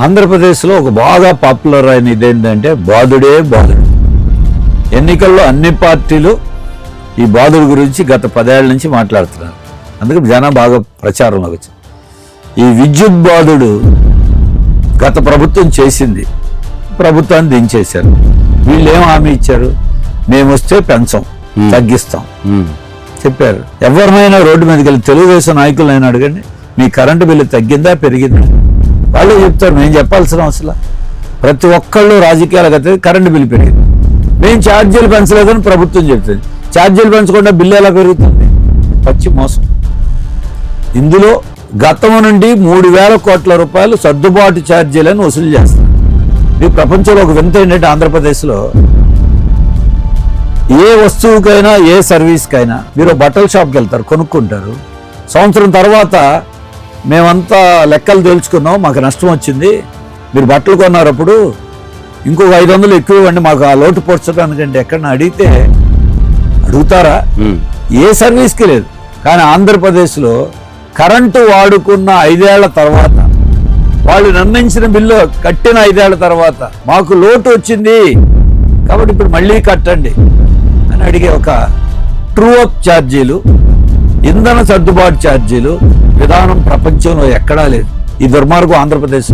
ఆంధ్రప్రదేశ్లో ఒక బాగా పాపులర్ అయిన ఇదేంటంటే బాధుడే బాధుడు. ఎన్నికల్లో అన్ని పార్టీలు ఈ బాధుడు గురించి గత 10 ఏళ్ల నుంచి మాట్లాడుతున్నారు. అందుకే జనం బాగా ప్రచారంలోకి వచ్చింది. ఈ విద్యుత్ బాధుడు గత ప్రభుత్వం చేసింది, ప్రభుత్వాన్ని దించేశారు. వీళ్ళు ఏం హామీ ఇచ్చారు? మేము వస్తే పెంచం, తగ్గిస్తాం చెప్పారు. ఎవరినైనా రోడ్డు మీదకి వెళ్ళి తెలుగుదేశం నాయకులైనా అడగండి, మీ కరెంటు బిల్లు తగ్గిందా పెరిగిందా? వాళ్ళు చెప్తారు, మేము చెప్పాల్సిన అవసరం. ప్రతి ఒక్కళ్ళు రాజకీయాలకు అయితే కరెంటు బిల్లు పెరిగింది, మేము ఛార్జీలు పెంచలేదని ప్రభుత్వం చెప్తుంది. ఛార్జీలు పెంచకుండా బిల్లు ఎలా పెరుగుతుంది? పచ్చి మోసం. ఇందులో గతం నుండి 3,000 కోట్ల రూపాయలు సర్దుబాటు ఛార్జీలను వసూలు చేస్తారు. ఈ ప్రపంచంలో ఒక వింత ఏంటంటే, ఆంధ్రప్రదేశ్లో ఏ వస్తువుకైనా ఏ సర్వీస్కైనా మీరు బట్టల షాప్కి వెళ్తారు, కొనుక్కుంటారు. సంవత్సరం తర్వాత మేమంతా లెక్కలు తేల్చుకున్నాం, మాకు నష్టం వచ్చింది, మీరు బట్టలు కొన్నారప్పుడు ఇంకొక 500 ఎక్కువ ఇవ్వండి మాకు ఆ లోటు పోడ్చడానికంటే ఎక్కడన్నా అడిగితే అడుగుతారా? ఏ సర్వీస్కి లేదు. కానీ ఆంధ్రప్రదేశ్లో కరెంటు వాడుకున్న 5 ఏళ్ల తర్వాత, వాళ్ళు నిర్ణయించిన బిల్లు కట్టిన 5 ఏళ్ల తర్వాత మాకు లోటు వచ్చింది కాబట్టి ఇప్పుడు మళ్ళీ కట్టండి అని అడిగే ఒక ట్రూ అప్ ఛార్జీలు, ఇంధన సర్దుబాటు ఛార్జీలు విధానం ప్రపంచంలో ఎక్కడా లేదు. ఈ దుర్మార్గం ఆంధ్రప్రదేశ్.